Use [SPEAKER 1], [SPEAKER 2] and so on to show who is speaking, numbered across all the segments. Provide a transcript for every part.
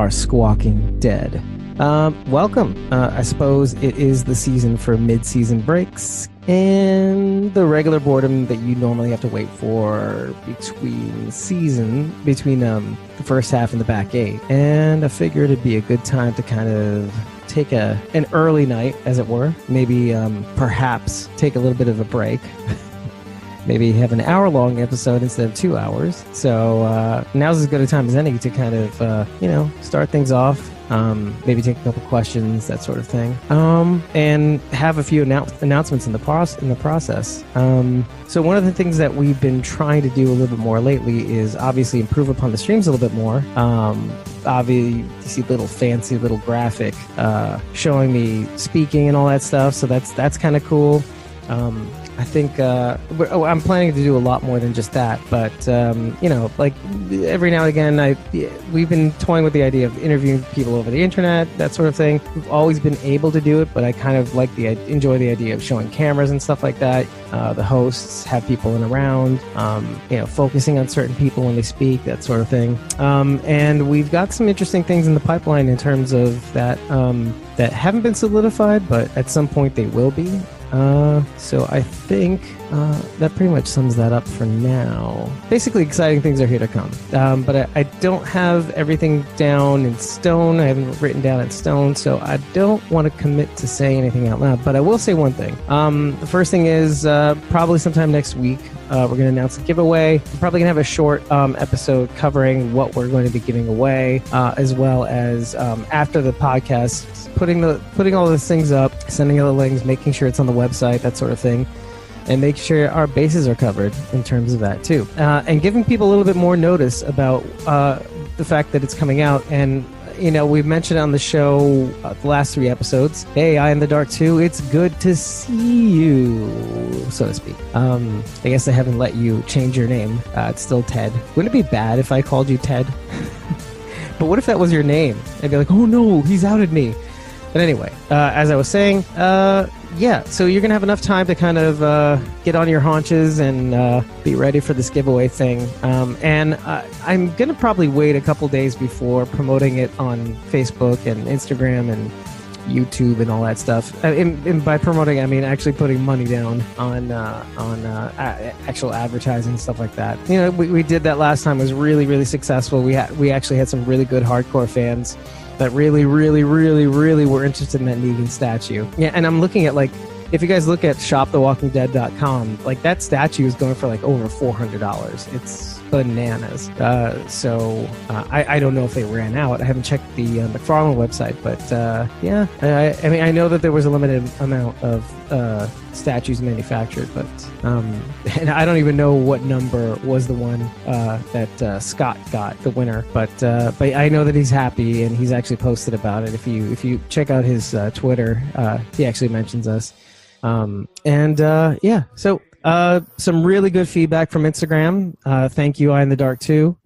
[SPEAKER 1] are Squawking Dead. Welcome. I suppose it is the season for mid-season breaks and the regular boredom that you normally have to wait for between the first half and the back 8. And I figured it'd be a good time to kind of take an early night, as it were. Maybe perhaps take a little bit of a break. Maybe have an hour-long episode instead of 2 hours. So now's as good a time as any to kind of, start things off. Maybe take a couple questions, that sort of thing. And have a few announcements in the process. So one of the things that we've been trying to do a little bit more lately is obviously improve upon the streams a little bit more. Obviously, you see little fancy little graphic showing me speaking and all that stuff. So that's kind of cool. I think I'm planning to do a lot more than just that, but like every now and again, we've been toying with the idea of interviewing people over the internet, that sort of thing. We've always been able to do it, but I kind of enjoy the idea of showing cameras and stuff like that. The hosts have people in around, focusing on certain people when they speak, that sort of thing. And we've got some interesting things in the pipeline in terms of that that haven't been solidified, but at some point they will be. So I think that pretty much sums that up for now. Basically, exciting things are here to come. But I don't have everything down in stone. I haven't written down in stone, so I don't want to commit to say anything out loud. But I will say one thing. The first thing is probably sometime next week, we're going to announce a giveaway. We're probably going to have a short episode covering what we're going to be giving away, as well as after the podcast, putting all those things up, sending out the links, making sure it's on the website, that sort of thing, and make sure our bases are covered in terms of that too, and giving people a little bit more notice about the fact that it's coming out. And we've mentioned on the show the last 3 episodes, hey, I Am the Dark 2, it's good to see you, so to speak. I guess I haven't let you change your name. It's still Ted. Wouldn't it be bad if I called you Ted? But what if that was your name? I'd be like, oh no, he's outed me. But anyway, as I was saying, so you're going to have enough time to kind of get on your haunches and be ready for this giveaway thing. And I'm going to probably wait a couple days before promoting it on Facebook and Instagram and YouTube and all that stuff. And by promoting, I mean actually putting money down on actual advertising and stuff like that. We did that last time. It was really, really successful. We actually had some really good hardcore fans that really, really, really, really were interested in that Negan statue. Yeah, and I'm looking at, if you guys look at shopthewalkingdead.com, that statue is going for over $400. It's bananas. So I don't know if they ran out. I haven't checked the McFarlane website, but I mean, I know that there was a limited amount of statues manufactured, but and I don't even know what number was the one that Scott got, the winner, but I know that he's happy and he's actually posted about it. If you check out his Twitter, he actually mentions us. So some really good feedback from Instagram. Thank you, I in the Dark too.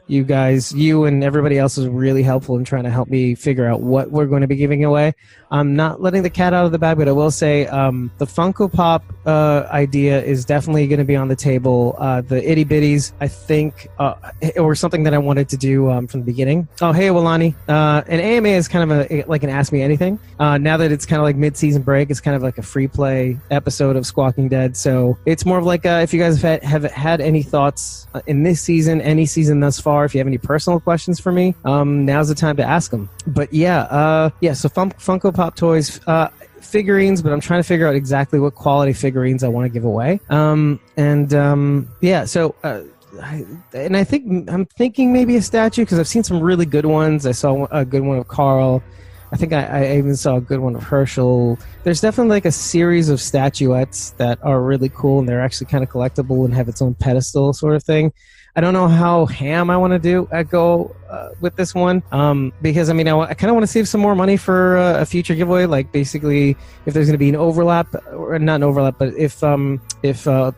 [SPEAKER 1] You guys, you and everybody else was really helpful in trying to help me figure out what we're going to be giving away. I'm not letting the cat out of the bag, but I will say the Funko Pop idea is definitely going to be on the table. The Itty-bittys, I think, or something that I wanted to do from the beginning. Oh, hey, Walani. An AMA is kind of an Ask Me Anything. Now that it's kind of like mid-season break, it's kind of like a free play episode of Squawking Dead. So it's more of if you guys have had any thoughts in this season, any season thus far, if you have any personal questions for me, now's the time to ask them. But so Funko Pop toys, figurines, but I'm trying to figure out exactly what quality figurines I want to give away. And I think I'm thinking maybe a statue, because I've seen some really good ones. I saw a good one of Carl. I think I even saw a good one of Herschel. There's definitely a series of statuettes that are really cool, and they're actually kind of collectible and have its own pedestal sort of thing. I don't know how ham I want to go with this one, because I mean I kind of want to save some more money for a future giveaway. Basically, if there's going to be an overlap, or not an overlap, but if The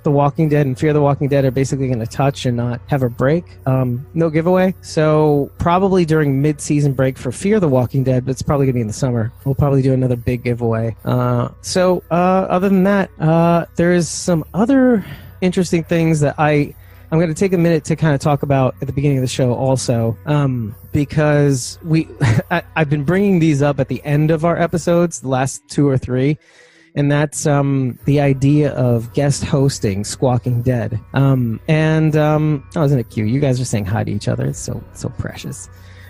[SPEAKER 1] Walking Dead and Fear the Walking Dead are basically going to touch and not have a break, no giveaway. So probably during mid-season break for Fear the Walking Dead, but it's probably going to be in the summer. We'll probably do another big giveaway. Other than that, there is some other interesting things that I I'm going to take a minute to kind of talk about at the beginning of the show also, because I've been bringing these up at the end of our episodes, the last 2 or 3, and that's the idea of guest hosting Squawking Dead. Oh, isn't it cute? You guys are saying hi to each other. It's so precious.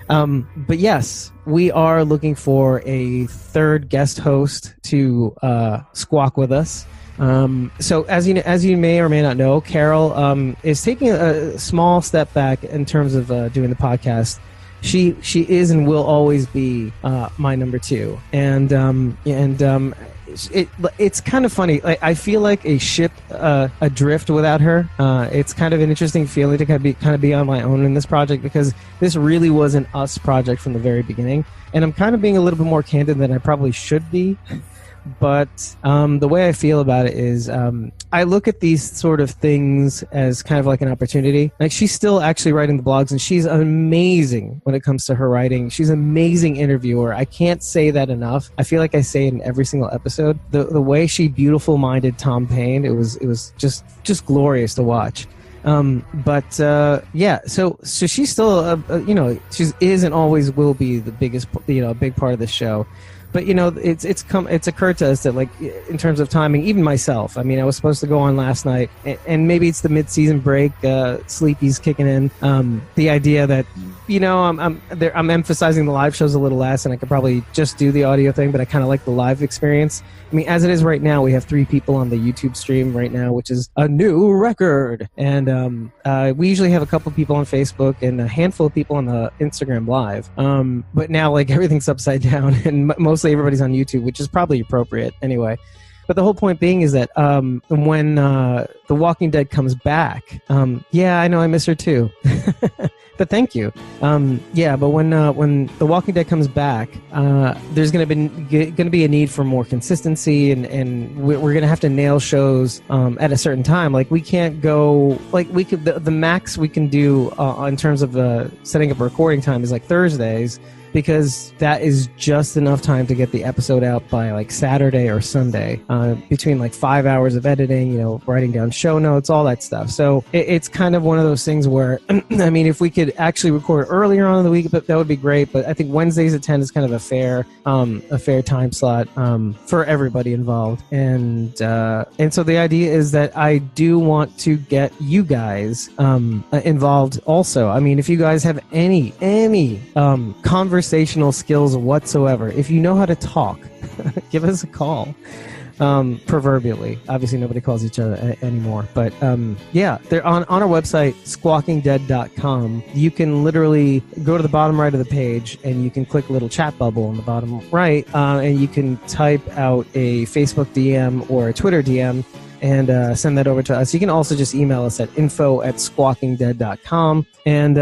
[SPEAKER 1] But yes, we are looking for a third guest host to squawk with us. So as you may or may not know, Carol is taking a small step back in terms of doing the podcast. She is and will always be my number 2, it's kind of funny. I feel like a ship adrift without her. It's kind of an interesting feeling to kind of be on my own in this project, because this really was an us project from the very beginning, and I'm kind of being a little bit more candid than I probably should be. But the way I feel about it is I look at these sort of things as kind of like an opportunity. Like, she's still actually writing the blogs, and she's amazing when it comes to her writing. She's an amazing interviewer. I can't say that enough. I feel like I say it in every single episode. The way she beautiful-minded Tom Payne, it was just glorious to watch. Yeah, so she's still she is and always will be the biggest, a big part of the show. But it's occurred to us that, like, in terms of timing, even myself, I mean, I was supposed to go on last night, and maybe it's the mid-season break, sleepy's kicking in. The idea that I'm emphasizing the live shows a little less, and I could probably just do the audio thing, but I kind of like the live experience. I mean, as it is right now, we have 3 people on the YouTube stream right now, which is a new record. And we usually have a couple people on Facebook and a handful of people on the Instagram Live. But now, like, everything's upside down, and mostly everybody's on YouTube, which is probably appropriate anyway. But the whole point being is that when The Walking Dead comes back, yeah, I know I miss her too. But thank you. But when The Walking Dead comes back, there's going to be a need for more consistency, and we're going to have to nail shows at a certain time. Like, we can't go, like, we could, the max we can do in terms of setting up a recording time is like Thursdays, because that is just enough time to get the episode out by like Saturday or Sunday, between like 5 hours of editing, writing down show notes, all that stuff. So it's kind of one of those things where, I mean, if we could actually record earlier on in the week, but that would be great. But I think Wednesdays at 10 is kind of a fair time slot for everybody involved. And so the idea is that I do want to get you guys involved also. I mean, if you guys have any conversational skills whatsoever, if you know how to talk, give us a call. Proverbially, obviously nobody calls each other anymore, but they're on our website, SQUAWKINGDEAD.com. You can literally go to the bottom right of the page, and you can click a little chat bubble on the bottom right, and you can type out a Facebook DM or a Twitter DM and send that over to us. You can also just email us at info@squawkingdead.com. And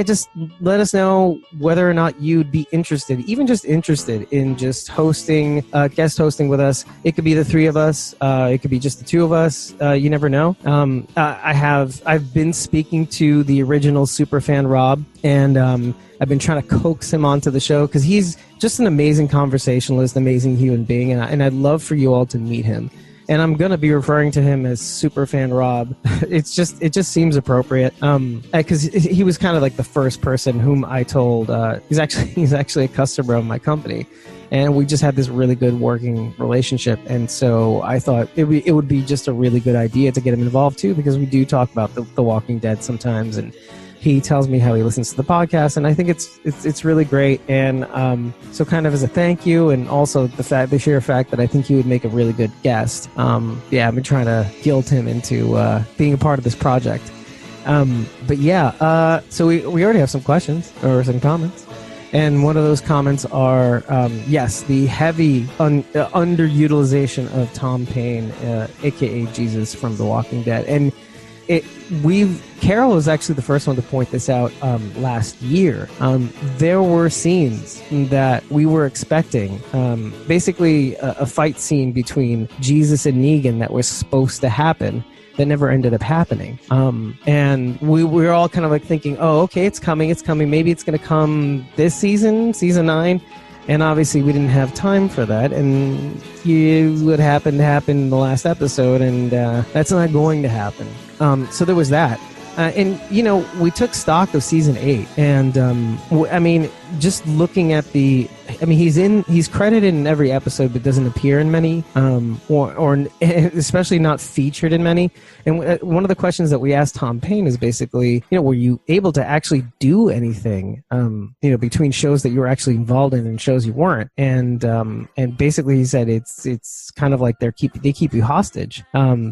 [SPEAKER 1] just let us know whether or not you'd be interested, even just interested in just hosting, guest hosting with us. It could be the 3 of us. It could be just the 2 of us. You never know. I've been speaking to the original Superfan-Rob, and I've been trying to coax him onto the show, because he's just an amazing conversationalist, amazing human being, and I'd love for you all to meet him. And I'm going to be referring to him as Superfan-Rob. It just seems appropriate. Because he was kind of like the first person whom I told, he's actually a customer of my company. And we just had this really good working relationship. And so I thought it would be just a really good idea to get him involved too, because we do talk about the Walking Dead sometimes, and he tells me how he listens to the podcast, and I think it's really great. And so kind of as a thank you, and also the sheer fact that I think he would make a really good guest. I've been trying to guilt him into being a part of this project. So we already have some questions or some comments. And one of those comments are, yes, the heavy underutilization of Tom Payne, a.k.a. Jesus from The Walking Dead. And Carol was actually the first one to point this out last year. There were scenes that we were expecting, basically a fight scene between Jesus and Negan that was supposed to happen, that never ended up happening. And we were all kind of like thinking, oh, okay, it's coming. Maybe it's going to come this season 9. And obviously we didn't have time for that. And what happened in the last episode, and that's not going to happen. So there was that. And you know, we took stock of season 8, and I mean, just looking at he's credited in every episode, but doesn't appear in many, or especially not featured in many. And one of the questions that we asked Tom Payne is basically, you know, were you able to actually do anything, you know, between shows that you were actually involved in and shows you weren't? And basically he said it's kind of like they keep you hostage,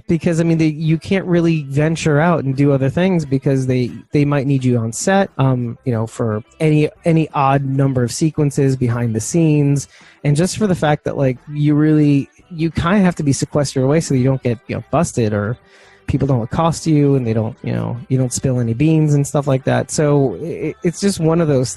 [SPEAKER 1] because I mean you can't really venture out and do other things because they might need you on set, you know, for any odd number of sequences behind the scenes, and just for the fact that like you kind of have to be sequestered away so that you don't get, you know, busted, or people don't accost you, and they don't, you know, you don't spill any beans and stuff like that. So it's just one of those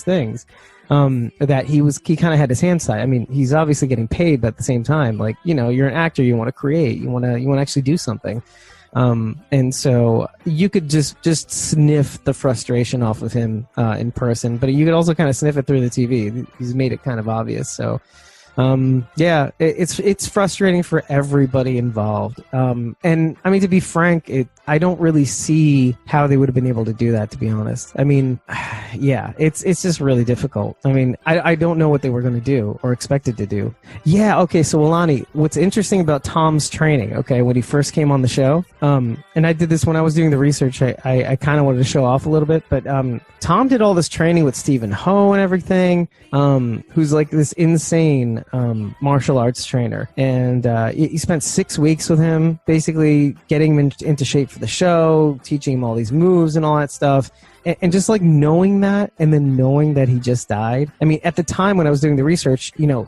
[SPEAKER 1] things that he kind of had his hands tied. I mean, he's obviously getting paid, but at the same time, like, you know, you're an actor, you want to create, you want to actually do something. And so you could just sniff the frustration off of him in person, but you could also kind of sniff it through the TV. He's made it kind of obvious. So yeah, it's frustrating for everybody involved. And I mean, to be frank, I don't really see how they would have been able to do that, to be honest. I mean, yeah, it's just really difficult. I mean, I don't know what they were going to do or expected to do. Yeah, okay, so Alani, what's interesting about Tom's training, okay, when he first came on the show, and I did this when I was doing the research, I kind of wanted to show off a little bit, but Tom did all this training with Stephen Ho and everything, who's like this insane martial arts trainer, and he spent 6 weeks with him, basically getting him into shape for the show, teaching him all these moves and all that stuff. And just like knowing that, and then knowing that he just died. I mean, at the time when I was doing the research, you know,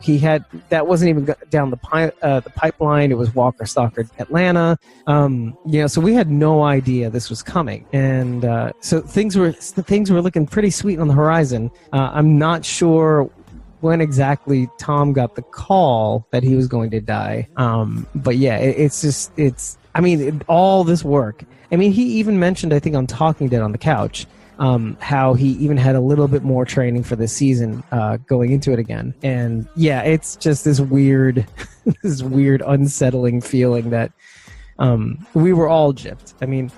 [SPEAKER 1] that wasn't even down the pipeline. It was Walker Stalker Atlanta. You know, so we had no idea this was coming, and so things were looking pretty sweet on the horizon. I'm not sure when exactly Tom got the call that he was going to die. But yeah, it's I mean, all this work. I mean, he even mentioned, I think, on Talking Dead on the couch, how he even had a little bit more training for this season, going into it again. And yeah, it's just this weird, unsettling feeling that we were all gypped. I mean,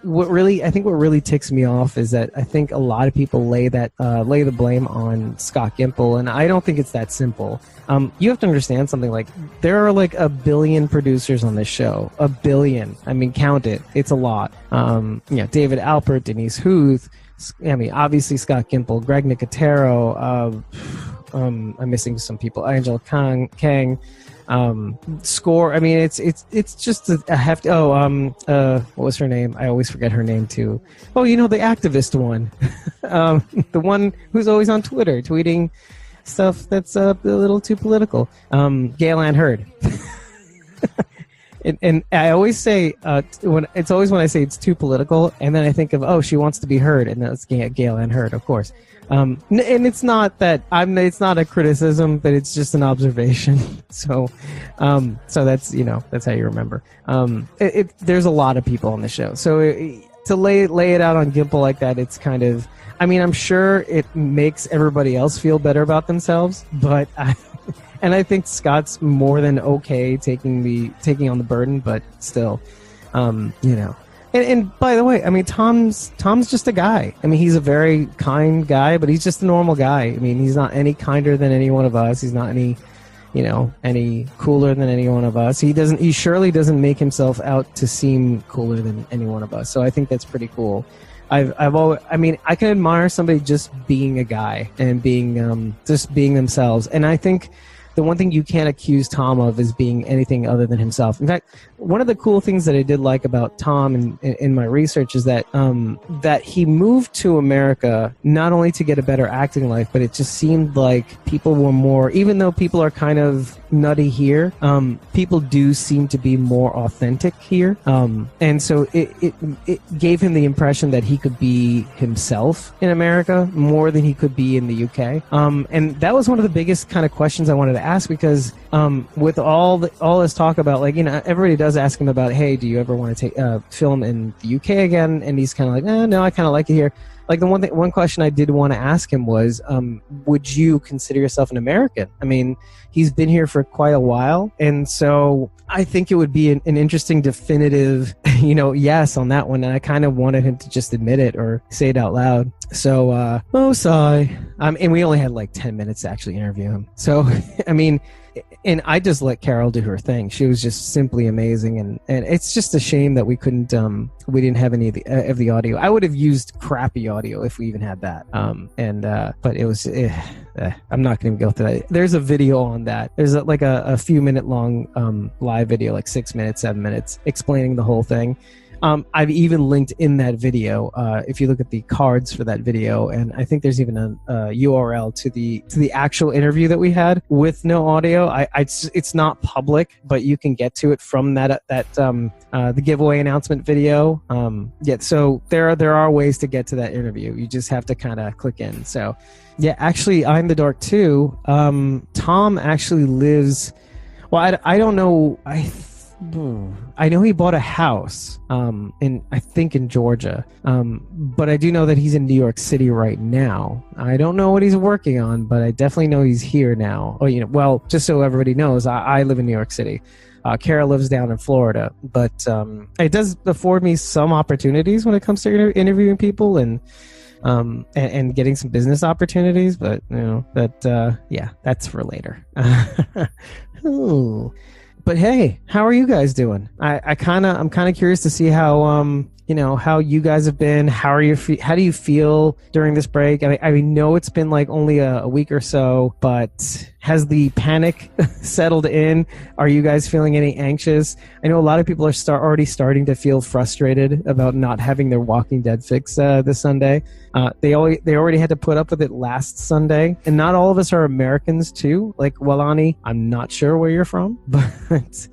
[SPEAKER 1] what really ticks me off is that I think a lot of people lay the blame on Scott Gimple, and I don't think it's that simple. You have to understand something, like there are like 1 billion producers on this show. 1 billion. I mean, count it. It's a lot. David Alpert, Denise Huth. I mean, obviously Scott Gimple, Greg Nicotero. I'm missing some people. Angela Kang. Score. I mean, it's just a hefty. What was her name? I always forget her name too. Oh, you know, the activist one, the one who's always on Twitter tweeting stuff that's a little too political. Gail Ann Hurd. And I always say when I say it's too political, and then I think of, she wants to be heard, and that's Gail Ann Hurd, of course. And it's not that it's not a criticism, but it's just an observation. So that's, you know, that's how you remember. There's a lot of people on the show, so to lay it out on Gimple like that, it's kind of, I mean, I'm sure it makes everybody else feel better about themselves, but I think Scott's more than okay taking on the burden, but still, you know. And by the way, I mean, Tom's just a guy. I mean, he's a very kind guy, but he's just a normal guy. I mean, he's not any kinder than any one of us. He's not any cooler than any one of us. He surely doesn't make himself out to seem cooler than any one of us. So I think that's pretty cool. I can admire somebody just being a guy and being just being themselves. And I think the one thing you can't accuse Tom of is being anything other than himself. In fact, one of the cool things that I did like about Tom in my research is that that he moved to America not only to get a better acting life, but it just seemed like people were more, even though people are kind of nutty here, people do seem to be more authentic here. And so it gave him the impression that he could be himself in America more than he could be in the UK. And that was one of the biggest kind of questions I wanted to ask, because with all this talk about, like, you know, everybody does ask him about, hey, do you ever want to take film in the UK again? And he's kind of like, no, I kind of like it here. like one question I did want to ask him was, would you consider yourself an American? I mean, he's been here for quite a while, and so I think it would be an interesting, definitive, yes on that one. And I kind of wanted him to just admit it or say it out loud. So, sigh. And we only had like 10 minutes to actually interview him. So, I mean, and I just let Carol do her thing. She was just simply amazing, and it's just a shame that we didn't have any of the audio. I would have used crappy audio if we even had that. But it was. I'm not going to go through that. There's a video on that. There's like a few minute long live video, like 6 minutes, 7 minutes, explaining the whole thing. I've even linked in that video, if you look at the cards for that video, and I think there's even a URL to the actual interview that we had with no audio. It's not public, but you can get to it from the giveaway announcement video. So there are ways to get to that interview. You just have to kind of click in. So yeah, actually, I'm the Dark too. Tom actually lives. Well, I don't know. I know he bought a house in Georgia, but I do know that he's in New York City right now. I don't know what he's working on, but I definitely know he's here now. Well, just so everybody knows, I live in New York City. Kara lives down in Florida, but it does afford me some opportunities when it comes to interviewing people and getting some business opportunities. But that's for later. Ooh. But hey, how are you guys doing? I'm kind of curious to see how how you guys have been. How do you feel during this break? I know it's been like only a week or so, but has the panic settled in? Are you guys feeling any anxious? I know a lot of people are already starting to feel frustrated about not having their Walking Dead fix this Sunday. They already had to put up with it last Sunday, and not all of us are Americans too. Like Walani, I'm not sure where you're from, but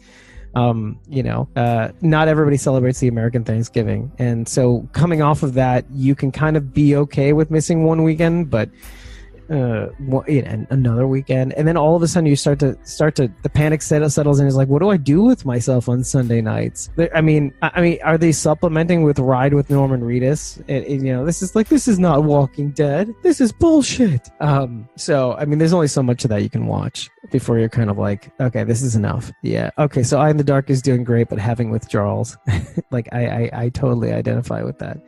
[SPEAKER 1] not everybody celebrates the American Thanksgiving, and so coming off of that, you can kind of be okay with missing one weekend, but another weekend, and then all of a sudden you start to the panic settles in. Is like, what do I do with myself on Sunday nights? I mean, are they supplementing with Ride with Norman Reedus? This is not Walking Dead. This is bullshit. So I mean, there's only so much of that you can watch before you're kind of like, okay, this is enough. Yeah. Okay. So I in the Dark is doing great, but having withdrawals. Like I totally identify with that.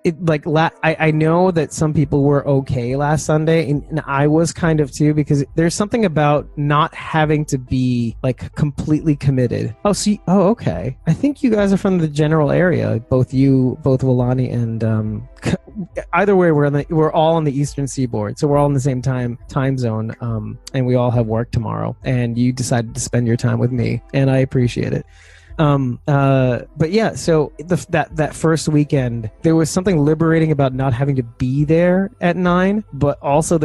[SPEAKER 1] I know that some people were okay last Sunday, and I was kind of too, because there's something about not having to be like completely committed. Okay. I think you guys are from the general area, both Walani and either way, we're all on the Eastern Seaboard, so we're all in the same time zone, and we all have work tomorrow. And you decided to spend your time with me, and I appreciate it. But yeah, so that first weekend, there was something liberating about not having to be there at 9, but also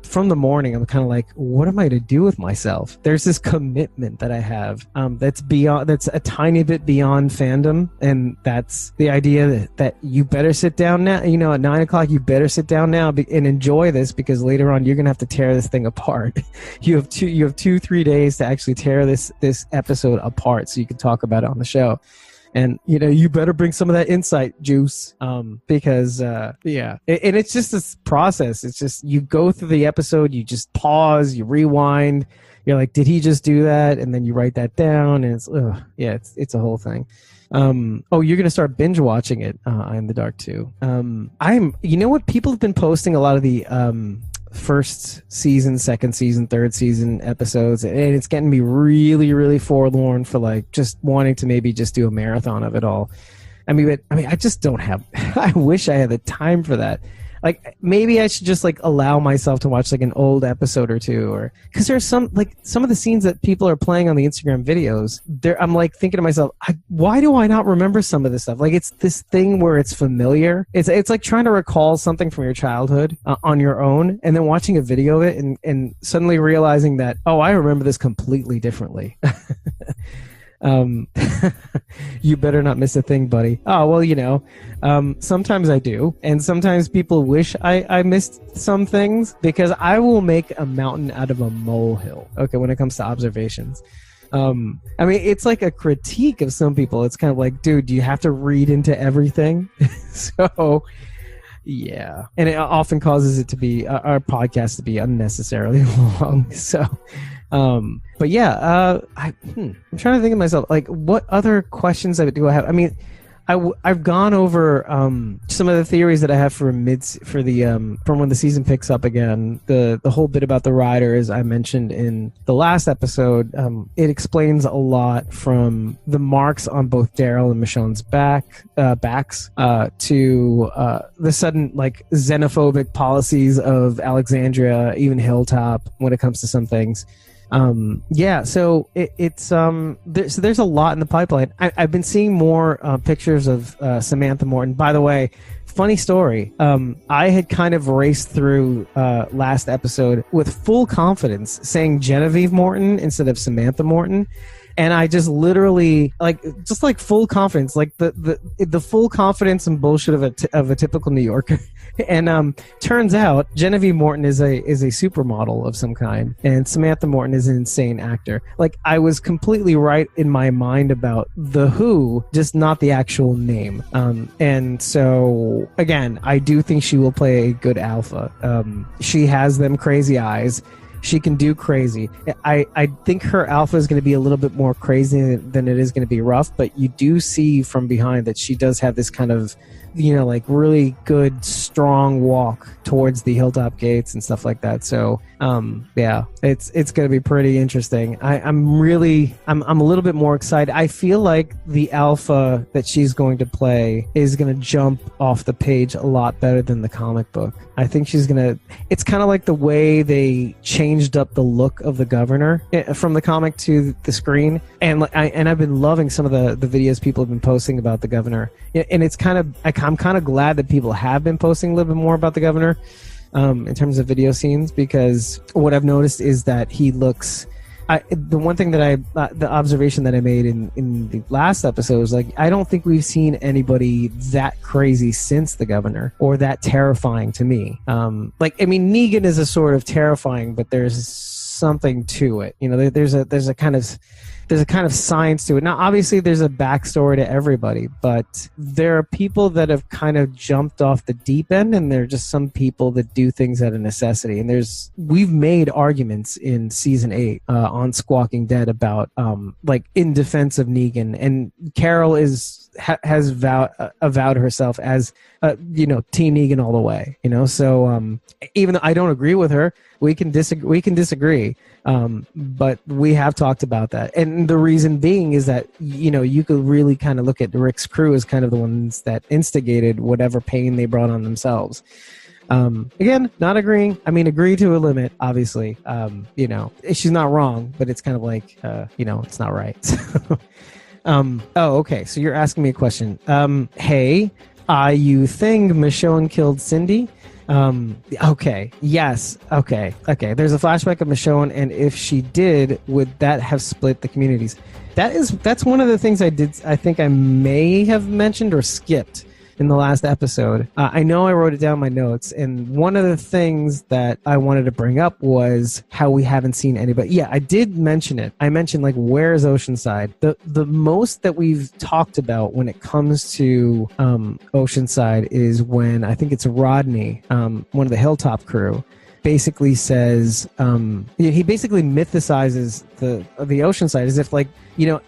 [SPEAKER 1] from the morning, I'm kind of like, what am I to do with myself? There's this commitment that I have, that's a tiny bit beyond fandom. And that's the idea that you better sit down now, at 9 o'clock, you better sit down now and enjoy this, because later on, you're going to have to tear this thing apart. You have 2-3 days to actually tear this episode apart so you can talk about it on the show. And you better bring some of that insight juice, because and it's just this process. It's just, you go through the episode, you just pause, you rewind, you're like, did he just do that? And then you write that down, and it's a whole thing. You're gonna start binge watching it. I'm the Dark too. People have been posting a lot of the first season, second season, third season episodes, and it's getting me really, really forlorn for like just wanting to maybe just do a marathon of it all. I just don't have. I wish I had the time for that. Like, maybe I should just like allow myself to watch like an old episode or two, or because there's some of the scenes that people are playing on the Instagram videos. I'm like thinking to myself, why do I not remember some of this stuff? Like, it's this thing where it's familiar. It's like trying to recall something from your childhood on your own, and then watching a video of it and suddenly realizing that, I remember this completely differently. You better not miss a thing, buddy. Sometimes I do, and sometimes people wish I missed some things, because I will make a mountain out of a molehill, when it comes to observations. It's like a critique of some people. It's kind of like, dude, do you have to read into everything? So Yeah, and it often causes it to be our podcast to be unnecessarily long. So, but yeah, I'm trying to think of myself, like, what other questions do I have? I mean, I've gone over some of the theories that I have for from when the season picks up again. The whole bit about the riders I mentioned in the last episode. It explains a lot, from the marks on both Daryl and Michonne's backs to the sudden, like, xenophobic policies of Alexandria, even Hilltop, when it comes to some things. So there's a lot in the pipeline. I've been seeing more pictures of Samantha Morton. By the way, funny story. I had kind of raced through last episode with full confidence saying Genevieve Morton instead of Samantha Morton. And I just literally, like full confidence, like the full confidence and bullshit of a typical New Yorker. And turns out Genevieve Morton is a supermodel of some kind, and Samantha Morton is an insane actor. Like, I was completely right in my mind about the who, just not the actual name. And so again, I do think she will play a good alpha. She has them crazy eyes. She can do crazy. I think her alpha is going to be a little bit more crazy than it is going to be rough, but you do see from behind that she does have this kind of, like, really good, strong walk towards the Hilltop gates and stuff like that. So, yeah, it's going to be pretty interesting. I'm a little bit more excited. I feel like the alpha that she's going to play is going to jump off the page a lot better than the comic book. I think it's kind of like the way they changed up the look of the governor from the comic to the screen. And I've been loving some of the videos people have been posting about the governor. And it's I'm kind of glad that people have been posting a little bit more about the governor in terms of video scenes, because what I've noticed is that he looks... the one thing that the observation that I made in the last episode was, like, I don't think we've seen anybody that crazy since the governor, or that terrifying to me. Negan is a sort of terrifying, but there's something to it. There's a kind of science to it. Now, obviously, there's a backstory to everybody, but there are people that have kind of jumped off the deep end, and there are just some people that do things out of necessity. And we've made arguments in season 8 on Squawking Dead about in defense of Negan, and Carol has avowed herself as Team Negan all the way. So even though I don't agree with her, we can disagree. But we have talked about that. And the reason being is that, you could really kind of look at Rick's crew as kind of the ones that instigated whatever pain they brought on themselves. Again, not agreeing. I mean, agree to a limit, obviously. She's not wrong, but it's kind of like, it's not right. Okay. So you're asking me a question. Hey, you think Michonne killed Cindy? Okay. Yes. Okay. There's a flashback of Michonne, and if she did, would that have split the communities? That's one of the things I think I may have mentioned or skipped in the last episode. I know I wrote it down in my notes, and one of the things that I wanted to bring up was how we haven't seen anybody. Yeah, I did mention it. I mentioned, like, where's Oceanside? The most that we've talked about when it comes to Oceanside is when, I think it's Rodney, one of the Hilltop crew, basically says, he basically mythicizes the Oceanside as if, like,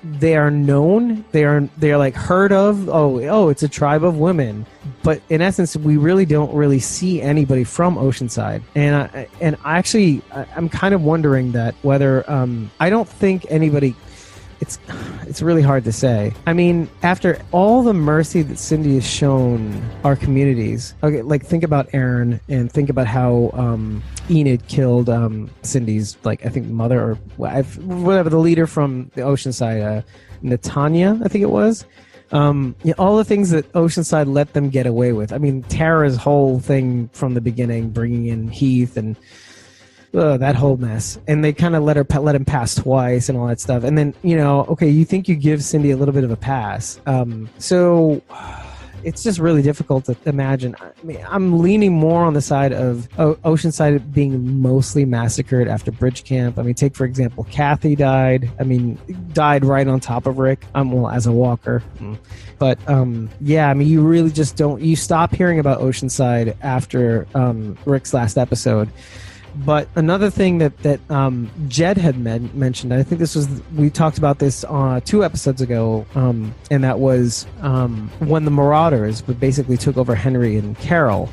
[SPEAKER 1] they are known, they are like heard of. Oh, it's a tribe of women, but in essence, we really don't really see anybody from Oceanside. And I'm kind of wondering that whether I don't think anybody. It's really hard to say. I mean, after all the mercy that Cindy has shown our communities, okay, like, think about Aaron, and think about how Enid killed Cindy's, like, I think mother, or whatever, the leader from the Oceanside, Natanya, I think it was. All the things that Oceanside let them get away with. I mean, Tara's whole thing from the beginning, bringing in Heath and that whole mess, and they kind of let him pass twice and all that stuff. And then, okay, you think you give Cindy a little bit of a pass. So it's just really difficult to imagine. I mean, I'm leaning more on the side of Oceanside being mostly massacred after bridge camp. I mean, take for example, Kathy died. I mean, died right on top of Rick. Well, as a walker. But yeah, I mean, you really just don't. You stop hearing about Oceanside after Rick's last episode. But another thing that Jed had mentioned, I think this was, we talked about this 2 episodes ago, and that was when the Marauders basically took over Henry and Carol.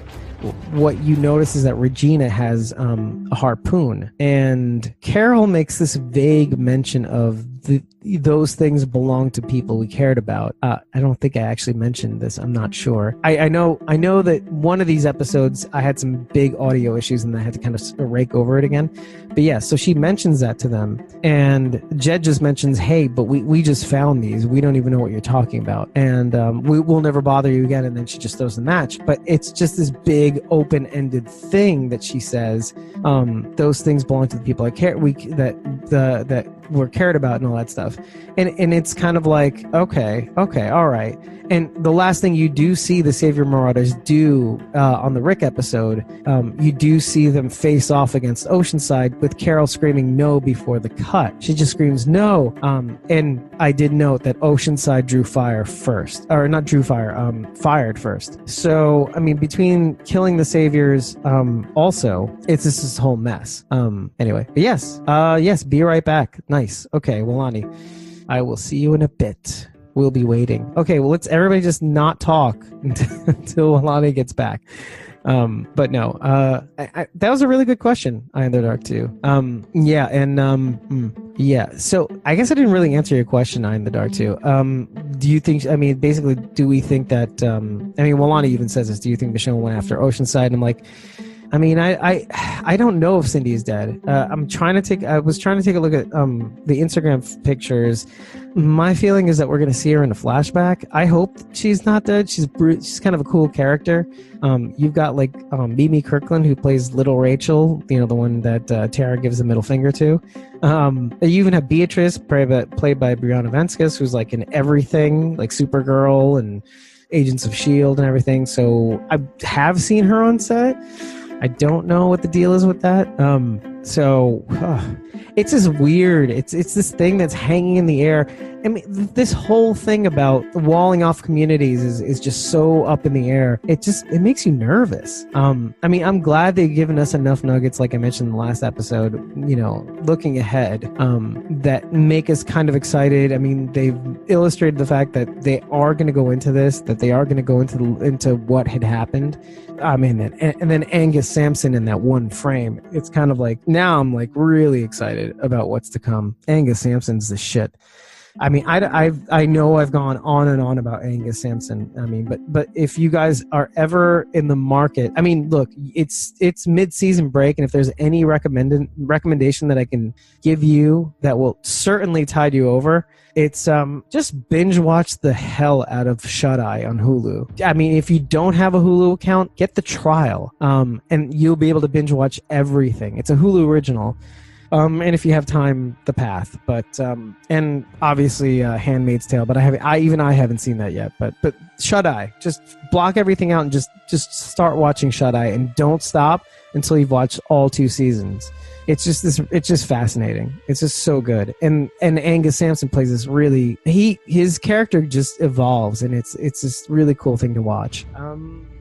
[SPEAKER 1] What you notice is that Regina has a harpoon, and Carol makes this vague mention of those things belong to people we cared about. I don't think I actually mentioned this. I'm not sure. I know that one of these episodes I had some big audio issues and I had to kind of rake over it again. But yeah, so she mentions that to them, and Jed just mentions, hey, but we just found these. We don't even know what you're talking about, and we'll never bother you again. And then she just throws the match. But it's just this big open-ended thing that she says. Those things belong to the people I care. That we're cared about and all that stuff, and it's kind of like okay, all right. And the last thing you do see the Savior Marauders do on the Rick episode, you do see them face off against Oceanside with Carol screaming no before the cut. She just screams no, and I did note that Oceanside drew fire first, or not drew fire, fired first. So I mean, between killing the Saviors, also it's just this whole mess. Anyway, but yes, be right back. Nice. Okay, well, Lonnie, I will see you in a bit. We'll be waiting. Okay, well, let's everybody just not talk until Lonnie gets back. But no, that was a really good question, Eye in the Dark too. Yeah, and yeah. So I guess I didn't really answer your question, Eye in the Dark too. Do you think? I mean, basically, do we think that? I mean, well, Lonnie even says this. Do you think Michonne went after Oceanside? And I'm like, I mean, I don't know if Cindy is dead. I was trying to take a look at the Instagram pictures. My feeling is that we're going to see her in a flashback. I hope she's not dead. She's kind of a cool character. You've got like Mimi Kirkland, who plays Little Rachel, the one that Tara gives the middle finger to. You even have Beatrice, played by Brianna Venskis, who's like in everything, like Supergirl and Agents of S.H.I.E.L.D. and everything. So I have seen her on set. I don't know what the deal is with that. It's just weird. It's this thing that's hanging in the air. I mean, this whole thing about walling off communities is just so up in the air. It makes you nervous. I mean, I'm glad they've given us enough nuggets, like I mentioned in the last episode, looking ahead, that make us kind of excited. I mean, they've illustrated the fact that they are going to go into this, that they are going to go into what had happened. I mean, and then Angus Sampson in that one frame. It's kind of like, now I'm like really excited about what's to come. Angus Sampson's the shit. I mean, I know I've gone on and on about Angus Sampson. I mean, but if you guys are ever in the market, I mean, look, it's mid-season break, and if there's any recommendation that I can give you that will certainly tide you over, it's just binge watch the hell out of Shut Eye on Hulu. I mean, if you don't have a Hulu account, get the trial, and you'll be able to binge watch everything. It's a Hulu original. And if you have time, The Path, but and obviously Handmaid's Tale, but I haven't seen that yet. But Shut Eye, just block everything out and just start watching Shut Eye, and don't stop until you've watched all 2 seasons. It's just fascinating. It's just so good. And Angus Sampson plays this really, his character just evolves, and it's this really cool thing to watch.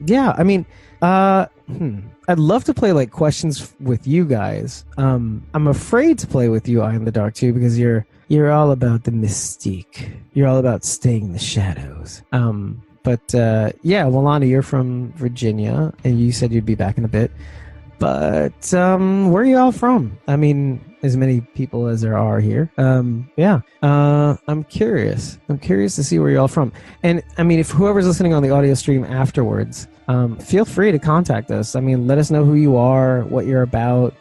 [SPEAKER 1] Yeah, I mean, I'd love to play like questions with you guys. I'm afraid to play with you, Eye in the Dark too, because you're all about the mystique. You're all about staying in the shadows. But yeah, well, Lonnie, you're from Virginia, and you said you'd be back in a bit. But where are you all from? I mean, as many people as there are here. Yeah. I'm curious. I'm curious to see where you're all from. And I mean, if whoever's listening on the audio stream afterwards, feel free to contact us. I mean, let us know who you are, what you're about,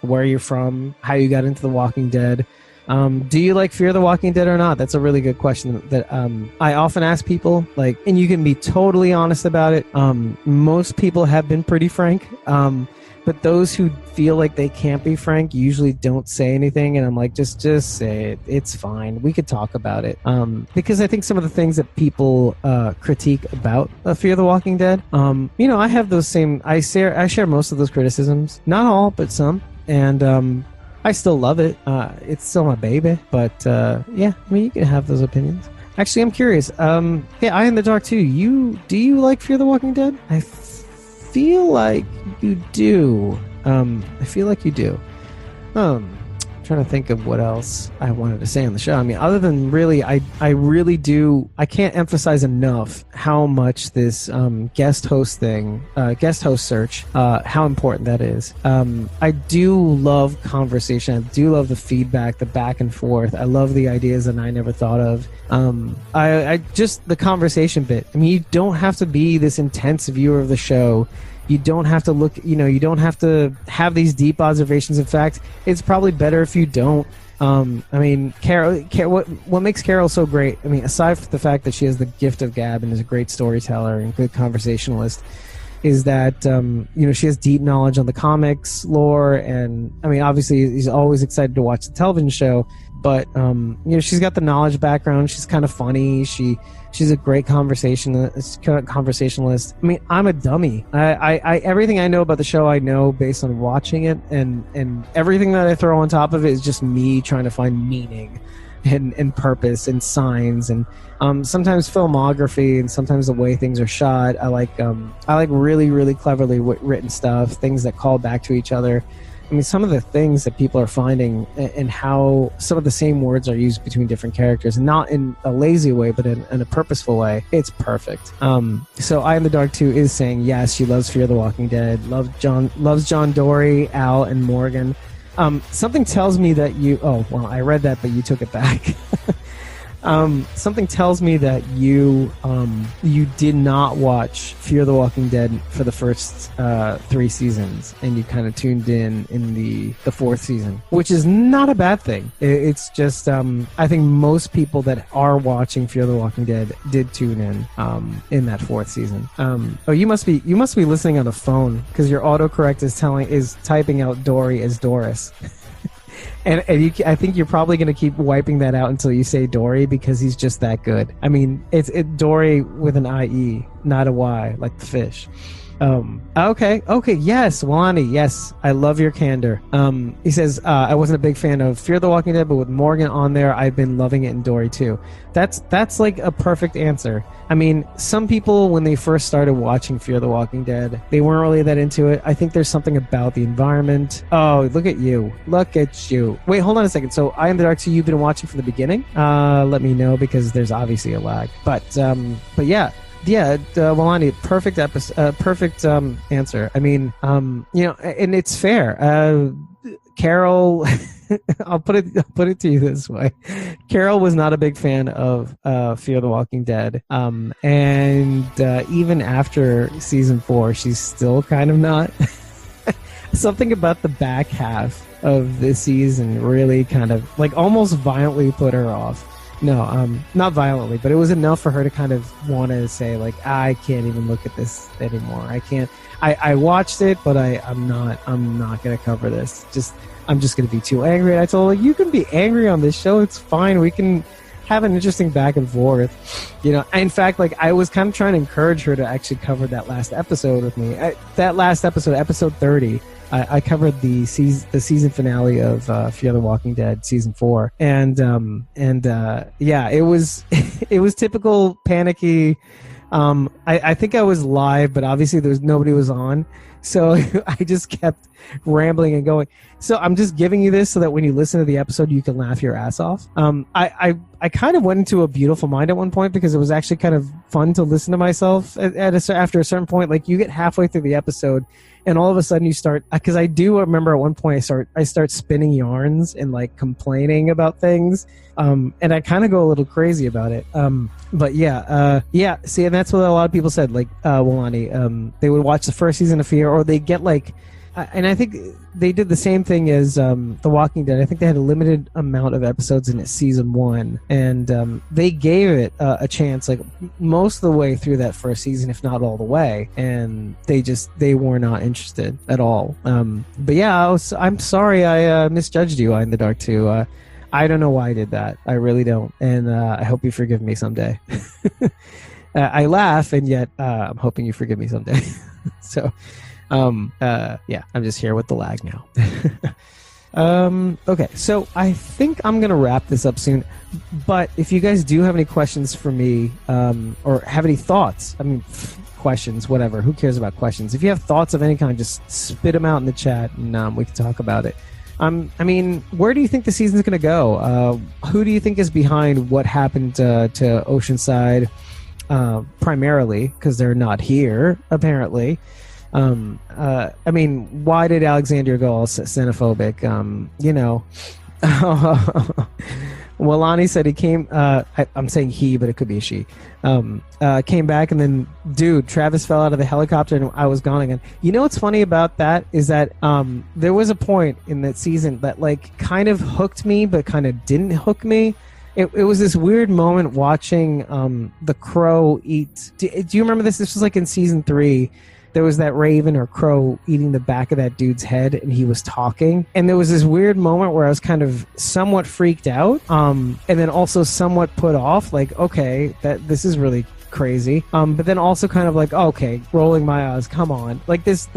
[SPEAKER 1] where you're from, how you got into The Walking Dead. Do you like Fear the Walking Dead or not? That's a really good question that I often ask people, like, and you can be totally honest about it. Most people have been pretty frank. but those who feel like they can't be frank usually don't say anything, and I'm like, just say it. It's fine. We could talk about it. Because I think some of the things that people critique about Fear the Walking Dead, I have those same. I share most of those criticisms, not all, but some, and I still love it. It's still my baby, but yeah, I mean, you can have those opinions. Actually, I'm curious. Yeah, Eye in the Dark too. Do you like Fear the Walking Dead? I feel like you do. Trying to think of what else I wanted to say on the show. I mean, other than really, I really do. I can't emphasize enough how much this guest host search, how important that is. I do love conversation. I do love the feedback, the back and forth. I love the ideas that I never thought of. I just the conversation bit. I mean, you don't have to be this intense viewer of the show. You don't have to look, you don't have to have these deep observations. In fact, it's probably better if you don't. I mean, Carol, what makes Carol so great, I mean, aside from the fact that she has the gift of gab and is a great storyteller and good conversationalist, is that, she has deep knowledge on the comics lore. And, I mean, obviously, he's always excited to watch the television show. But, she's got the knowledge background. She's kind of funny. She's a great conversationalist. I mean, I'm a dummy. I everything I know about the show, I know based on watching it, and everything that I throw on top of it is just me trying to find meaning and purpose and signs and sometimes filmography and sometimes the way things are shot. I like really, really cleverly written stuff, things that call back to each other. I mean, some of the things that people are finding and how some of the same words are used between different characters, not in a lazy way, but in a purposeful way. It's perfect. So Eye in the Dark 2 is saying, yes, she loves Fear the Walking Dead, loves John Dory, Al, and Morgan. Something tells me that I read that, but you took it back. Something tells me that you did not watch Fear the Walking Dead for the first 3 seasons, and you kind of tuned in the 4th season, which is not a bad thing. It's just I think most people that are watching Fear the Walking Dead did tune in that 4th season. You must be listening on the phone because your autocorrect is typing out Dory as Doris. And I think you're probably going to keep wiping that out until you say Dory because he's just that good. I mean, it's Dory with an IE, not a Y, like the fish. Okay, yes, Wani, yes, I love your candor. He says, I wasn't a big fan of Fear the Walking Dead, but with Morgan on there, I've been loving it in Dory too. That's like a perfect answer. I mean, some people, when they first started watching Fear the Walking Dead, they weren't really that into it. I think there's something about the environment. Oh, look at you. Wait, hold on a second. So, Eye in the Dark, so you've been watching from the beginning? Let me know, because there's obviously a lag. But yeah. Yeah, Walani, perfect answer. I mean, and it's fair. Carol, I'll put it to you this way. Carol was not a big fan of Fear the Walking Dead, and even after season 4, she's still kind of not. Something about the back half of this season really kind of like almost violently put her off. No, not violently, but it was enough for her to kind of want to say, like, I can't even look at this anymore. I can't. I watched it, but I'm not going to cover this. I'm just going to be too angry. And I told her, you can be angry on this show. It's fine. We can have an interesting back and forth. In fact, like, I was kind of trying to encourage her to actually cover that last episode with me. That last episode, episode 30. I covered the season finale of Fear the Walking Dead season 4, and yeah, it was it was typical panicky. I think I was live, but obviously nobody was on, so I just kept rambling and going. So I'm just giving you this so that when you listen to the episode, you can laugh your ass off. I kind of went into a beautiful mind at one point because it was actually kind of fun to listen to myself after a certain point. Like, you get halfway through the episode, and all of a sudden you start, because I do remember at one point I start spinning yarns and like complaining about things, and I kind of go a little crazy about it. But yeah. See, and that's what a lot of people said. Like, Walani, they would watch the first season of Fear, or they get like and I think they did the same thing as The Walking Dead. I think they had a limited amount of episodes in season 1, and they gave it a chance, like most of the way through that first season, if not all the way, and they were not interested at all. But yeah, I'm sorry I misjudged you in the dark too. I don't know why I did that. I really don't, and I hope you forgive me someday. I laugh, and yet I'm hoping you forgive me someday. So. Yeah, I'm just here with the lag now. Okay, so I think I'm gonna wrap this up soon, but if you guys do have any questions for me, or have any thoughts, questions, whatever, who cares about questions? If you have thoughts of any kind, just spit them out in the chat, and we can talk about it. Where do you think the season's gonna go? Who do you think is behind what happened to Oceanside, primarily, because they're not here, apparently? Why did Alexander go all xenophobic? Walani said he came, I'm saying he, but it could be a she, came back, and then, dude, Travis fell out of the helicopter and I was gone again. You know what's funny about that is that there was a point in that season that like kind of hooked me but kind of didn't hook me. It was this weird moment watching the crow eat. Do you remember this? This was like in season 3. There was that raven or crow eating the back of that dude's head, and he was talking. And there was this weird moment where I was kind of somewhat freaked out, and then also somewhat put off, like, okay, this is really crazy. But then also kind of like, okay, rolling my eyes, come on. Like this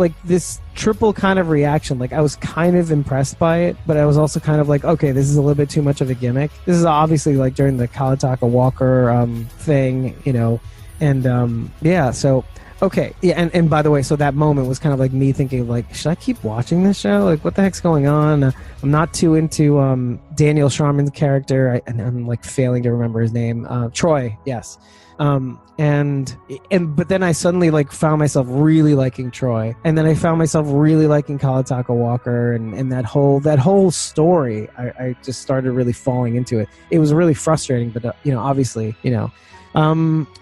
[SPEAKER 1] triple kind of reaction. Like I was kind of impressed by it, but I was also kind of like, okay, this is a little bit too much of a gimmick. This is obviously like during the Kalantaka Walker thing, and yeah, so... Okay, yeah, and by the way, so that moment was kind of like me thinking, like, should I keep watching this show? Like, what the heck's going on? I'm not too into Daniel Sharman's character, and I'm like failing to remember his name. Troy, yes. But then I suddenly like found myself really liking Troy, and then I found myself really liking Kalantaka Walker, and that whole story. I just started really falling into it. It was really frustrating, but obviously,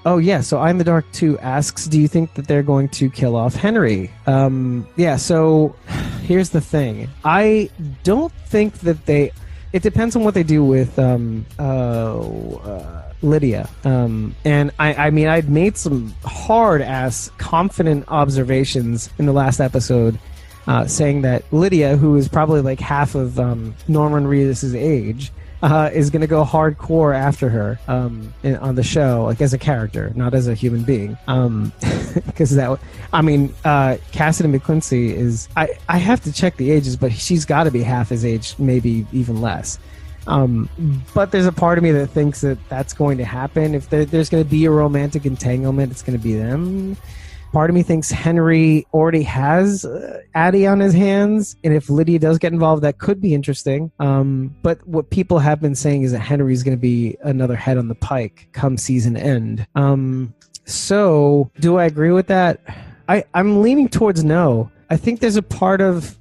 [SPEAKER 1] oh yeah, so I'm the Dark 2 asks, do you think that they're going to kill off Henry? Yeah, so here's the thing. I don't think that it depends on what they do with Lydia. And I'd made some hard-ass confident observations in the last episode, saying that Lydia, who is probably like half of Norman Reedus' age, is going to go hardcore after her on the show, like as a character, not as a human being. Because Cassidy McQuincy is... I have to check the ages, but she's got to be half his age, maybe even less. But there's a part of me that thinks that that's going to happen. If there's going to be a romantic entanglement, it's going to be them. Part of me thinks Henry already has Addie on his hands, and if Lydia does get involved, that could be interesting. But what people have been saying is that Henry's going to be another head on the pike come season end. So, do I agree with that? I'm leaning towards no. I think there's a part of...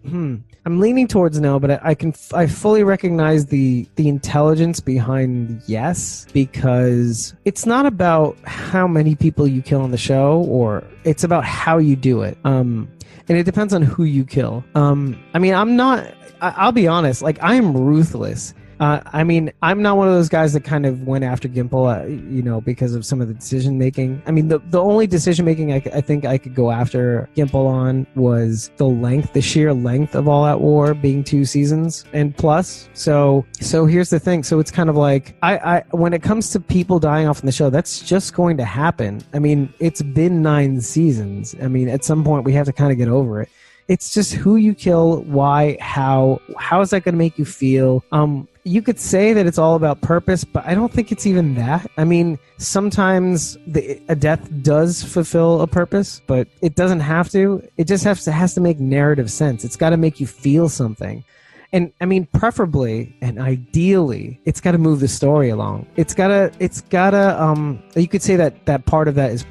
[SPEAKER 1] I'm leaning towards no, but I fully recognize the intelligence behind yes, because it's not about how many people you kill on the show, or it's about how you do it. And it depends on who you kill. I'll be honest, like I'm ruthless. I'm not one of those guys that kind of went after Gimple, because of some of the decision making. The only decision making I think I could go after Gimple on was the sheer length of All Out War being 2 seasons and plus. So here's the thing. So it's kind of like I when it comes to people dying off in the show, that's just going to happen. It's been 9 seasons. At some point we have to kind of get over it. It's just who you kill, why, how is that going to make you feel? You could say that it's all about purpose, but I don't think it's even that. Sometimes a death does fulfill a purpose, but it doesn't have to. It just has to make narrative sense. It's got to make you feel something. And preferably and ideally, it's got to move the story along. It's gotta. You could say that part of that is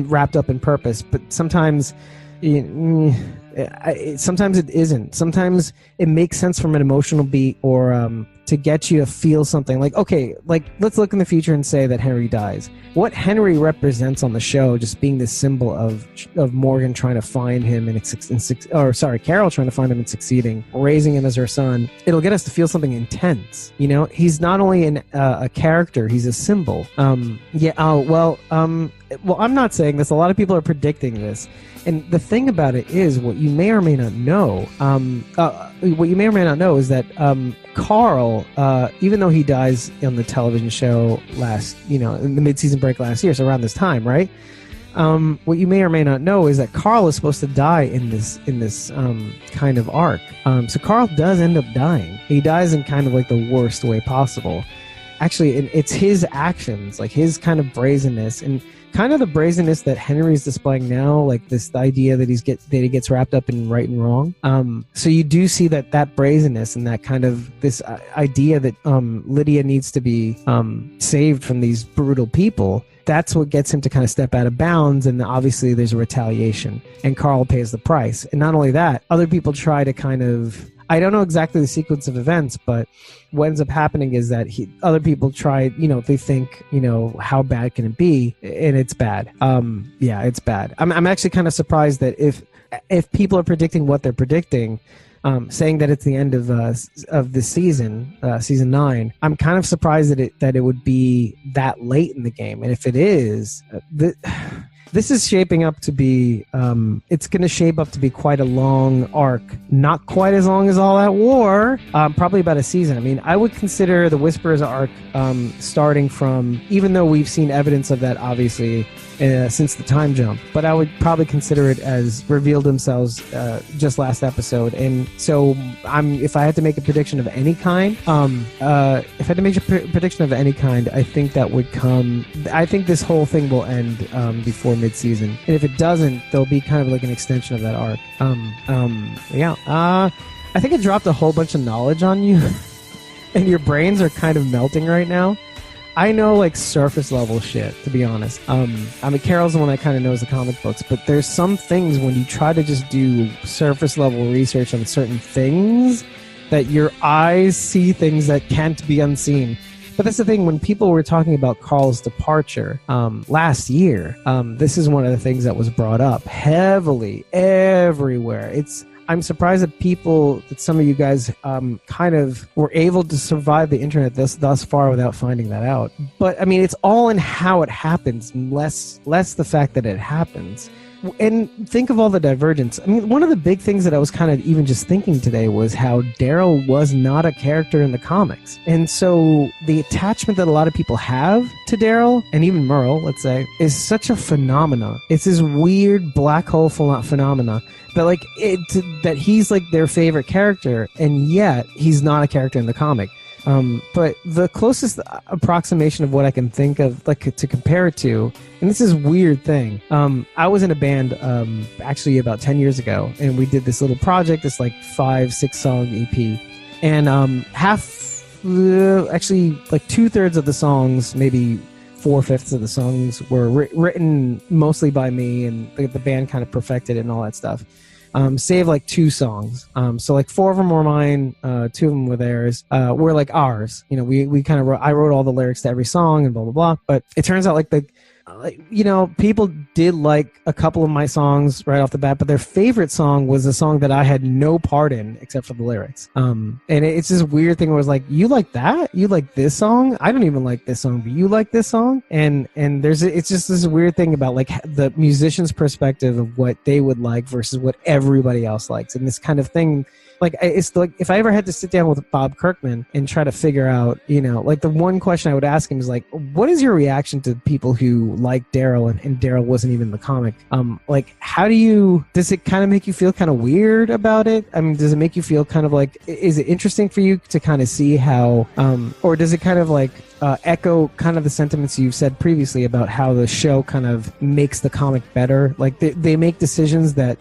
[SPEAKER 1] wrapped up in purpose, but sometimes sometimes it isn't. Sometimes it makes sense from an emotional beat or to get you to feel something. Like, okay, like let's look in the future and say that Henry dies. What Henry represents on the show, just being this symbol of Morgan trying to find him Carol trying to find him and succeeding, raising him as her son. It'll get us to feel something intense. You know, he's not only a character, he's a symbol. Well, I'm not saying this. A lot of people are predicting this. And the thing about it is, what you may or may not know, is that Carl, even though he dies on the television show in the mid-season break last year, so around this time, right? What you may or may not know is that Carl is supposed to die in this kind of arc. So Carl does end up dying. He dies in kind of like the worst way possible. Actually, it's his actions, like his kind of brazenness, and kind of the brazenness that Henry's displaying now, like this idea that he gets wrapped up in right and wrong. So you do see that brazenness and that kind of this idea that Lydia needs to be saved from these brutal people. That's what gets him to kind of step out of bounds, and obviously there's a retaliation, and Carl pays the price. And not only that, other people try to kind of, I don't know exactly the sequence of events, but what ends up happening is that other people try, they think, how bad can it be? And it's bad. It's bad. I'm actually kind of surprised that if people are predicting what they're predicting, saying that it's the end of this season, season 9, I'm kind of surprised that it would be that late in the game. And if it is, this is shaping up to be, it's going to shape up to be quite a long arc. Not quite as long as All Out War, probably about a season. I mean, I would consider the Whisperers arc starting from, even though we've seen evidence of that, obviously, since the time jump, but I would probably consider it as revealed themselves just last episode. And so if I had to make a prediction of any kind, I think that would come, I think this whole thing will end before mid-season. And if it doesn't, there'll be kind of like an extension of that arc. I think it dropped a whole bunch of knowledge on you and your brains are kind of melting right now. I know like surface level shit, to be honest. I mean, Carol's the one that kind of knows the comic books, but there's some things when you try to just do surface level research on certain things that your eyes see things that can't be unseen. But that's the thing, when people were talking about Carl's departure last year, this is one of the things that was brought up heavily everywhere. I'm surprised that some of you guys kind of were able to survive the internet thus far without finding that out. But I mean, it's all in how it happens, less the fact that it happens. And think of all the divergence. I mean, one of the big things that I was kind of even just thinking today was how Daryl was not a character in the comics. And so the attachment that a lot of people have to Daryl, and even Merle, let's say, is such a phenomena. It's this weird black hole phenomena that he's like their favorite character, and yet he's not a character in the comic. But the closest approximation of what I can think of, like, to compare it to, and this is a weird thing. I was in a band actually about 10 years ago, and we did this little project, this like 5-6 song EP, and actually like 2/3 of the songs, maybe 4/5 of the songs were written mostly by me, and the band kind of perfected it and all that stuff. Save like 2 songs. So like 4 of them were mine, 2 of them were theirs, were like ours. We kind of I wrote all the lyrics to every song and blah, blah, blah. But it turns out people did like a couple of my songs right off the bat, but their favorite song was a song that I had no part in except for the lyrics. And it's this weird thing where it was like, you like that? You like this song? I don't even like this song, but you like this song? And it's just this weird thing about like the musician's perspective of what they would like versus what everybody else likes. And this kind of thing, like, it's like if I ever had to sit down with Bob Kirkman and try to figure out, like the one question I would ask him is like, what is your reaction to people who like Daryl and Daryl wasn't even in the comic? Like, does it kind of make you feel kind of weird about it? I mean, does it make you feel kind of like, is it interesting for you to kind of see how, or does it kind of like echo kind of the sentiments you've said previously about how the show kind of makes the comic better? Like they make decisions that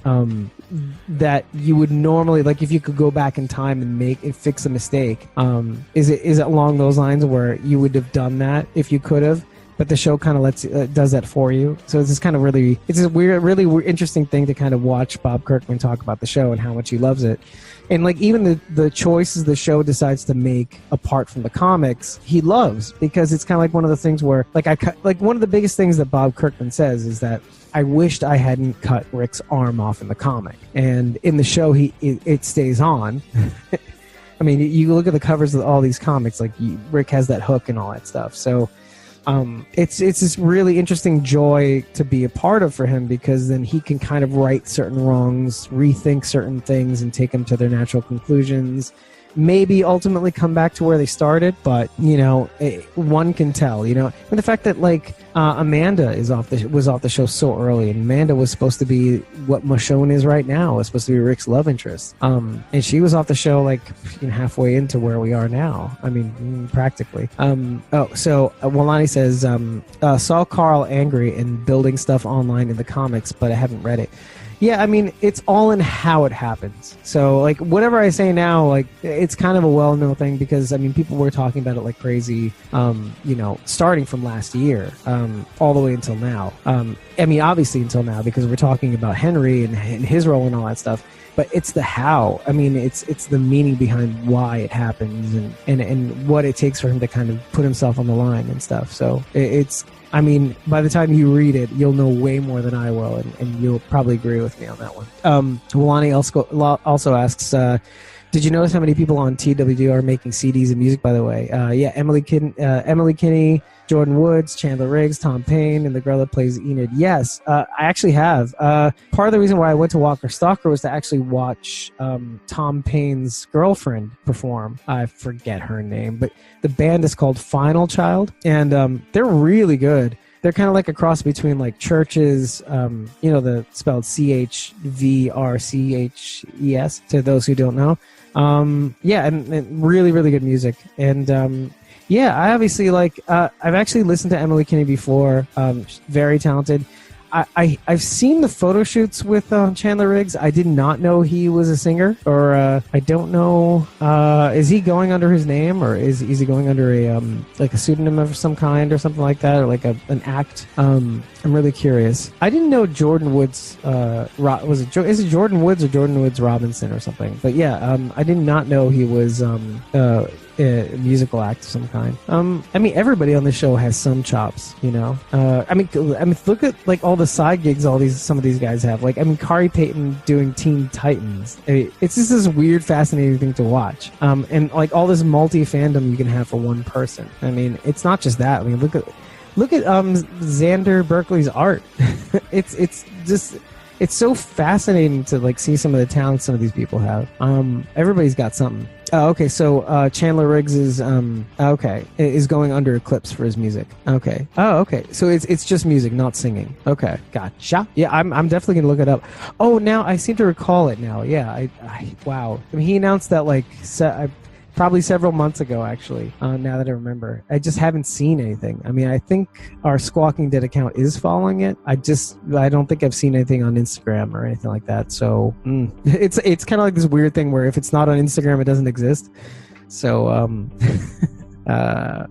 [SPEAKER 1] you would normally, like if you could go back in time and fix a mistake, is it along those lines where you would have done that if you could have? but the show kind of does that for you. So it's this kind of it's a really interesting thing to kind of watch Bob Kirkman talk about the show and how much he loves it. And like even the choices the show decides to make apart from the comics, he loves, because it's kind of like one of the things where like one of the biggest things that Bob Kirkman says is that I wished I hadn't cut Rick's arm off in the comic, and in the show it stays on. I mean, you look at the covers of all these comics, like Rick has that hook and all that stuff. So it's this really interesting joy to be a part of for him, because then he can kind of right certain wrongs, rethink certain things, and take them to their natural conclusions. Maybe ultimately come back to where they started, but one can tell. And the fact that like Amanda was off the show so early, and Amanda was supposed to be what Michonne is right now. It's supposed to be Rick's love interest, and she was off the show like halfway into where we are now. I mean, practically. So Walani says saw Carl angry and building stuff online in the comics, but I haven't read it. Yeah, I mean, it's all in how it happens. So, like, whatever I say now, like, it's kind of a well-known thing, because, I mean, people were talking about it like crazy, starting from last year, all the way until now. I mean, obviously until now, because we're talking about Henry and his role and all that stuff. But it's the how. I mean, it's the meaning behind why it happens, and what it takes for him to kind of put himself on the line and stuff. So I mean, by the time you read it, you'll know way more than I will, and you'll probably agree with me on that one. Walani also asks, did you notice how many people on TWD are making CDs and music, by the way? Yeah, Emily Kinney, Jordan Woods, Chandler Riggs, Tom Payne, and the girl that plays Enid. Yes, I actually have. Part of the reason why I went to Walker Stalker was to actually watch Tom Payne's girlfriend perform. I forget her name, but the band is called Final Child, and they're really good. They're kind of like a cross between like Church's, the spelled CHVRCHES, to those who don't know. Yeah, and really, really good music. And yeah, I obviously I've actually listened to Emily Kinney before. She's very talented. I've seen the photo shoots with Chandler Riggs. I did not know he was a singer, or I don't know. Is he going under his name, or is he going under a like a pseudonym of some kind or something like that, or like an act? I'm really curious. I didn't know Jordan Woods. Is it Jordan Woods or Jordan Woods Robinson or something? But yeah, I did not know he was a musical act of some kind. I mean, everybody on the show has some chops, I mean, look at like all the side gigs some of these guys have. Like, I mean, Kari Payton doing Teen Titans. It's just this weird, fascinating thing to watch. And like all this multi-fandom you can have for one person. I mean, it's not just that. I mean, look at Xander Berkeley's art. It's so fascinating to like see some of the talents some of these people have. Everybody's got something. Oh, okay. So Chandler Riggs is going under Eclipse for his music. Okay. Oh, okay. So it's just music, not singing. Okay, gotcha. Yeah, I'm definitely gonna look it up. Oh, now I seem to recall it now. Yeah, wow. I mean, he announced that like probably several months ago, actually. Now that I remember, I just haven't seen anything. I mean, I think our Squawking Dead account is following it. I don't think I've seen anything on Instagram or anything like that. So it's kind of like this weird thing where if it's not on Instagram, it doesn't exist. So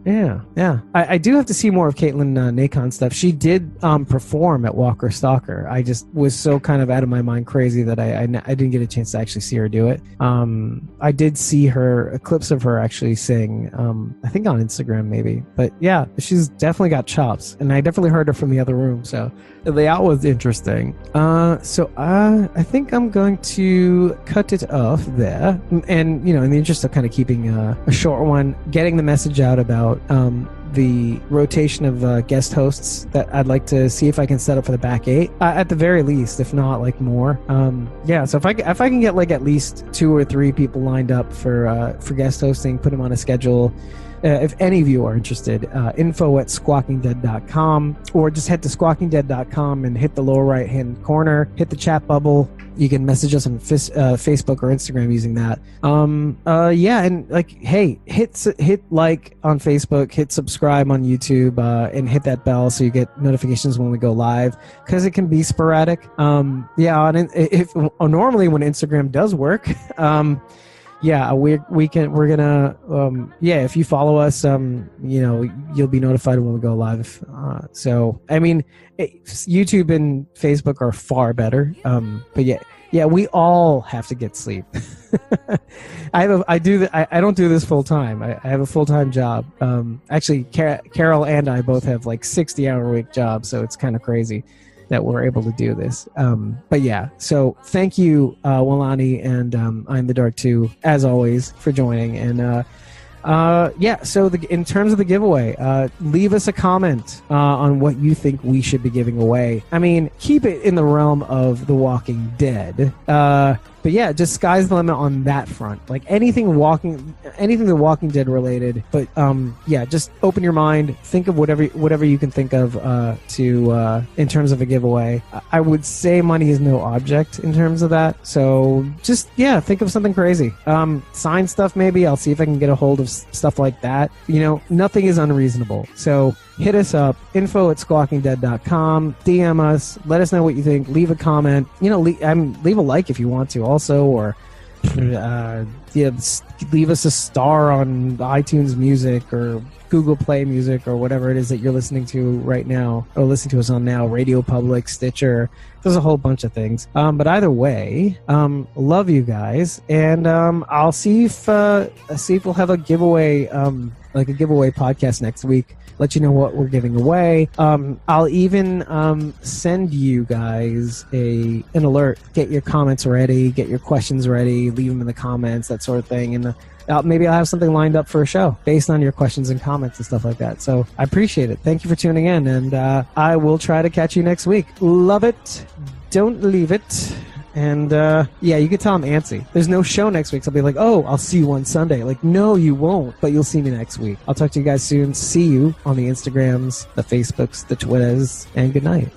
[SPEAKER 1] yeah. I do have to see more of Katelyn Nacon stuff. She did perform at Walker Stalker. I just was so kind of out of my mind crazy that I didn't get a chance to actually see her do it. I did see clips of her actually sing, I think on Instagram maybe. But yeah, she's definitely got chops, and I definitely heard her from the other room, so the layout was interesting. So I think I'm going to cut it off there, and in the interest of kind of keeping a short one, getting the message out about the rotation of guest hosts that I'd like to see if I can set up for the back 8 at the very least, if not like more. Yeah, so if I can get like at least 2 or 3 people lined up for guest hosting, put them on a schedule. If any of you are interested, info@squawkingdead.com, or just head to squawkingdead.com and hit the lower right hand corner, hit the chat bubble. You can message us on Facebook or Instagram using that. Yeah, and like, hey, hit like on Facebook, hit subscribe on YouTube, and hit that bell so you get notifications when we go live, because it can be sporadic. Yeah, if normally when Instagram does work, we're gonna if you follow us, you'll be notified when we go live. So I mean, YouTube and Facebook are far better. But yeah, we all have to get sleep. I don't do this full time. I have a full-time job. Actually, Carol and I both have like 60-hour-week jobs, so it's kind of crazy that we're able to do this. But yeah, so thank you, Walani and I'm the Dark 2, as always, for joining. And so in terms of the giveaway, leave us a comment on what you think we should be giving away. I mean, keep it in the realm of The Walking Dead. But yeah, just sky's the limit on that front. Like anything The Walking Dead related. But just open your mind. Think of whatever you can think of in terms of a giveaway. I would say money is no object in terms of that. So just think of something crazy. Sign stuff maybe. I'll see if I can get a hold of stuff like that. Nothing is unreasonable. So hit us up, info@squawkingdead.com, DM us, let us know what you think, leave a comment, leave a like if you want to also, or leave us a star on iTunes Music or Google Play Music or whatever it is that you're listening to right now, or listening to us on now, Radio Public, Stitcher. There's a whole bunch of things. But either way, love you guys, and I'll see if we'll have a giveaway, like a giveaway podcast next week. Let you know what we're giving away. I'll even send you guys an alert. Get your comments ready. Get your questions ready. Leave them in the comments, that sort of thing. And maybe I'll have something lined up for a show based on your questions and comments and stuff like that. So I appreciate it. Thank you for tuning in. And I will try to catch you next week. Love it. Don't leave it. And you can tell I'm antsy. There's no show next week, so I'll be like, oh, I'll see you on Sunday. Like, no, you won't, but you'll see me next week. I'll talk to you guys soon. See you on the Instagrams, the Facebooks, the Twitters, and good night.